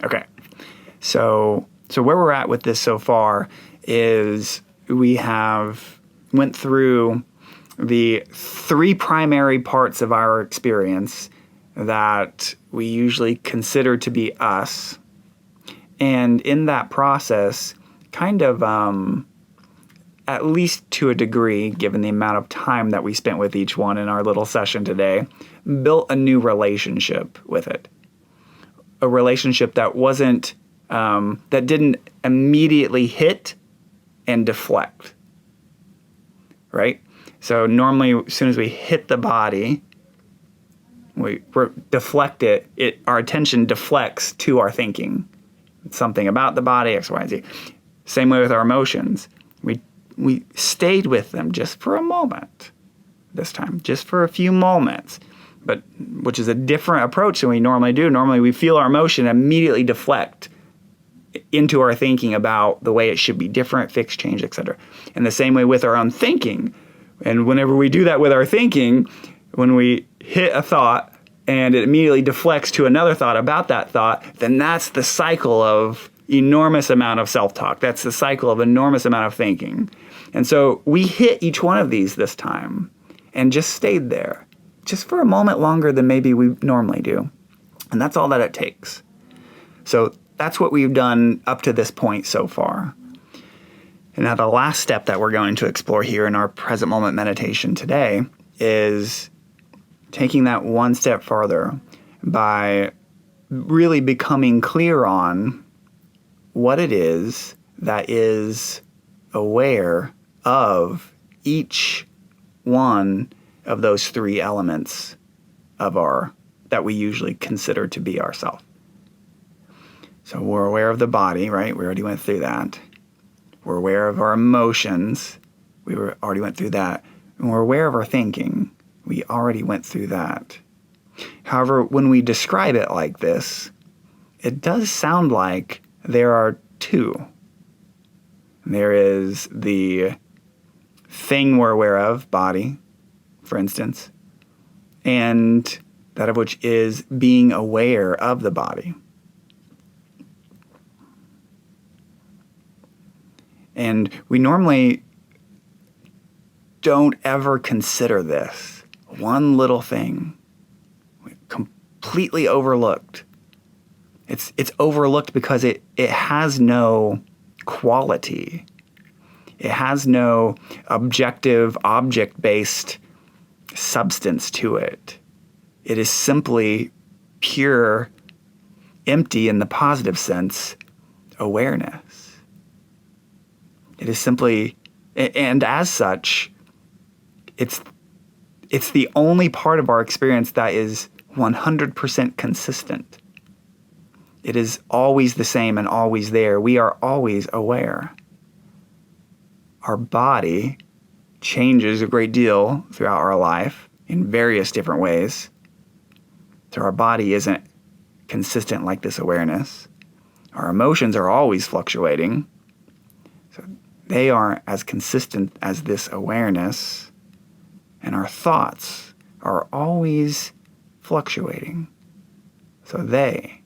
Okay. So where we're at with this so far is we have went through the three primary parts of our experience that we usually consider to be us. And in that process, kind of, at least to a degree, given the amount of time that we spent with each one in our little session today, built a new relationship with it. A relationship that wasn't, that didn't immediately hit and deflect, right? So normally, as soon as we hit the body, we deflect it. Our attention deflects to our thinking. Something about the body, X, Y, and Z. Same way with our emotions. We stayed with them just for a moment this time, just for a few moments, but which is a different approach than we normally do. Normally, we feel our emotion immediately deflect into our thinking about the way it should be different, fix, change, etc. And the same way with our own thinking. And whenever we do that with our thinking, when we hit a thought and it immediately deflects to another thought about that thought, then that's the cycle of enormous amount of self-talk. That's the cycle of enormous amount of thinking. And so we hit each one of these this time and just stayed there, just for a moment longer than maybe we normally do. And that's all that it takes. So that's what we've done up to this point so far. And now the last step that we're going to explore here in our present moment meditation today is taking that one step farther by really becoming clear on what it is that is aware of each one of those three elements of that we usually consider to be ourself. So we're aware of the body, right? We already went through that. We're aware of our emotions. We already went through that. And we're aware of our thinking. We already went through that. However, when we describe it like this, it does sound like there are two. There is the thing we're aware of, body, for instance, and that of which is being aware of the body. And we normally don't ever consider this one little thing completely overlooked. It's overlooked because it has no quality. It has no objective, object-based substance to it. It is simply pure, empty in the positive sense, awareness. It is simply, and as such, it's the only part of our experience that is 100% consistent. It is always the same and always there. We are always aware. Our body changes a great deal throughout our life in various different ways. So our body isn't consistent like this awareness. Our emotions are always fluctuating. So they aren't as consistent as this awareness. And our thoughts are always fluctuating. So they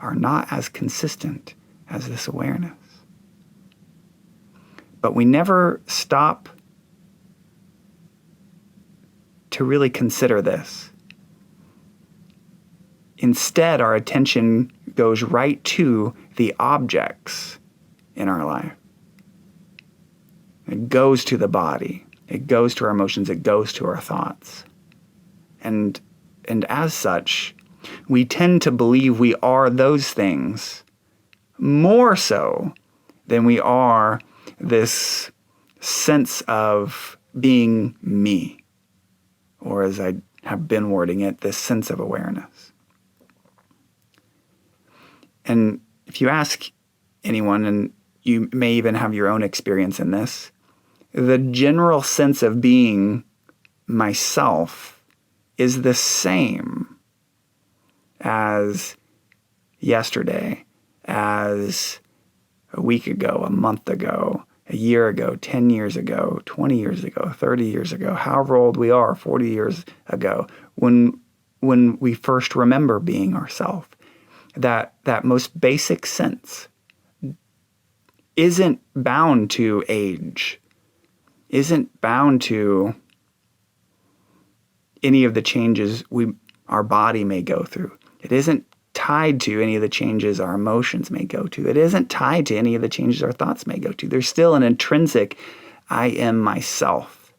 are not as consistent as this awareness. But we never stop to really consider this. Instead, our attention goes right to the objects in our life. It goes to the body. It goes to our emotions. It goes to our thoughts. And as such, we tend to believe we are those things more so than we are this sense of being me, or as I have been wording it, this sense of awareness. And if you ask anyone, and you may even have your own experience in this, the general sense of being myself is the same as yesterday, as a week ago, a month ago, a year ago, 10 years ago, 20 years ago, 30 years ago, however old we are, 40 years ago, when we first remember being ourselves. that most basic sense isn't bound to age, isn't bound to any of the changes our body may go through. It isn't tied to any of the changes our emotions may go to. It isn't tied to any of the changes our thoughts may go to. There's still an intrinsic I am myself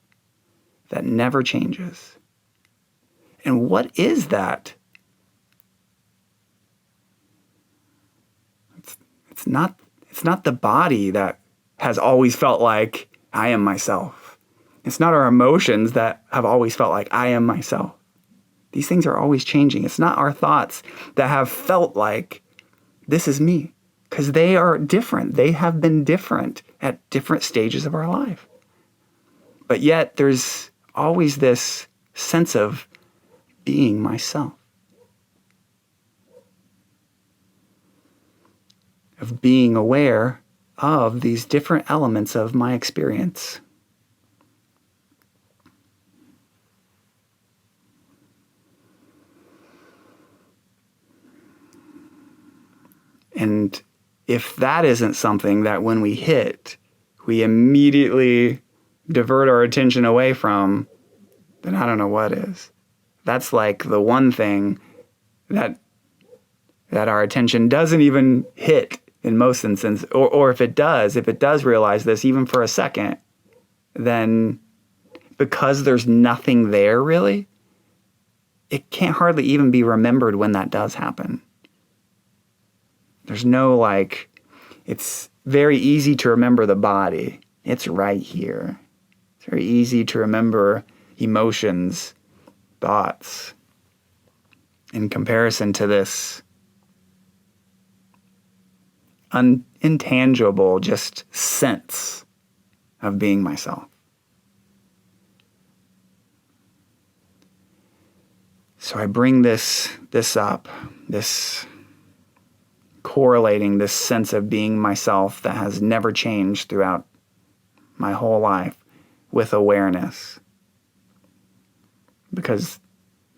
that never changes. And what is that? It's not the body that has always felt like I am myself. It's not our emotions that have always felt like I am myself. These things are always changing. It's not our thoughts that have felt like this is me, because they are different. They have been different at different stages of our life. But yet there's always this sense of being myself, of being aware of these different elements of my experience. And if that isn't something that when we hit, we immediately divert our attention away from, then I don't know what is. That's like the one thing that our attention doesn't even hit in most instances. Or if it does realize this even for a second, then because there's nothing there really, it can't hardly even be remembered when that does happen. There's no it's very easy to remember the body. It's right here. It's very easy to remember emotions, thoughts, in comparison to this intangible just sense of being myself. So I bring this up, this correlating this sense of being myself that has never changed throughout my whole life with awareness. Because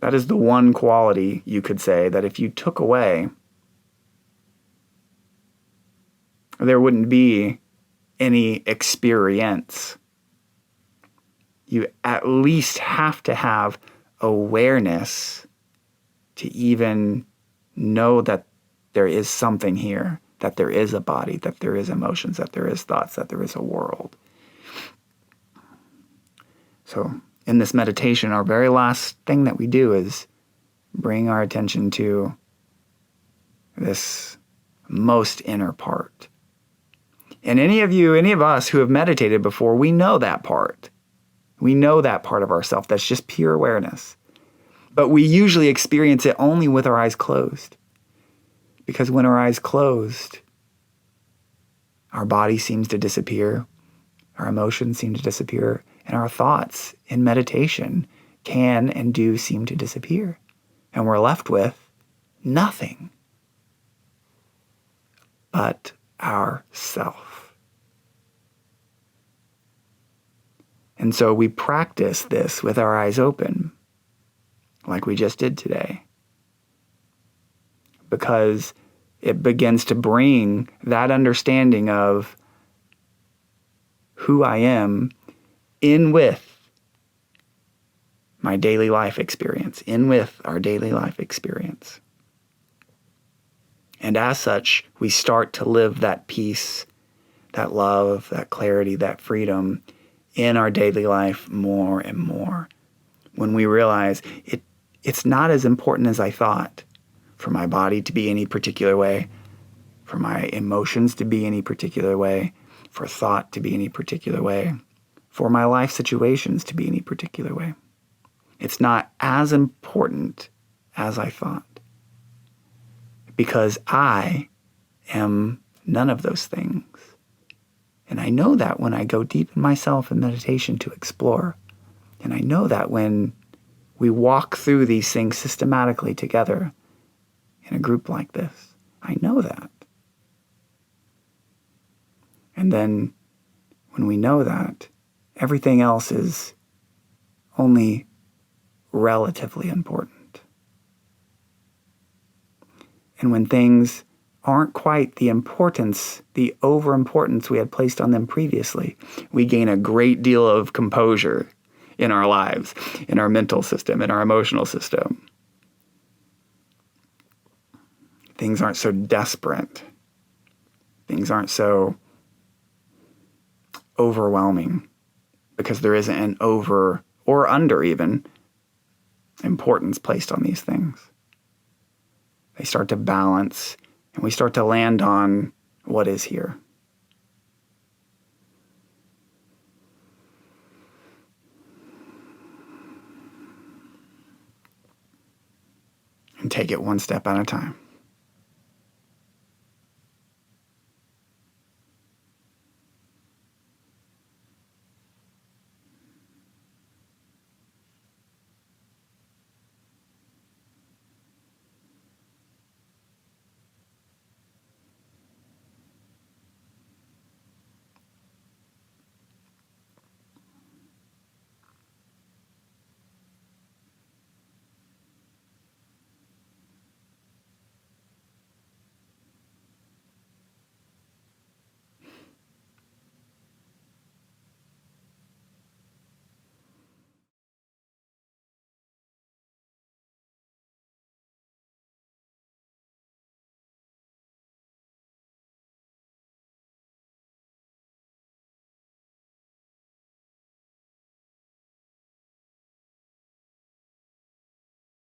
that is the one quality, you could say, that if you took away, there wouldn't be any experience. You at least have to have awareness to even know that there is something here, that there is a body, that there is emotions, that there is thoughts, that there is a world. So in this meditation, our very last thing that we do is bring our attention to this most inner part. And any of us who have meditated before, we know that part. We know that part of ourselves that's just pure awareness. But we usually experience it only with our eyes closed. Because when our eyes closed, our body seems to disappear, our emotions seem to disappear, and our thoughts in meditation can and do seem to disappear. And we're left with nothing but ourself. And so we practice this with our eyes open, like we just did today, because it begins to bring that understanding of who I am in with my daily life experience, in with our daily life experience. And as such, we start to live that peace, that love, that clarity, that freedom in our daily life more and more. When we realize it's not as important as I thought for my body to be any particular way, for my emotions to be any particular way, for thought to be any particular way, for my life situations to be any particular way. It's not as important as I thought, because I am none of those things. And I know that when I go deep in myself in meditation to explore. And I know that when we walk through these things systematically together in a group like this. I know that. And then when we know that, everything else is only relatively important. And when things aren't quite the importance, the overimportance we had placed on them previously, we gain a great deal of composure in our lives, in our mental system, in our emotional system. Things aren't so desperate. Things aren't so overwhelming because there isn't an over or under even importance placed on these things. They start to balance, and we start to land on what is here. And take it one step at a time.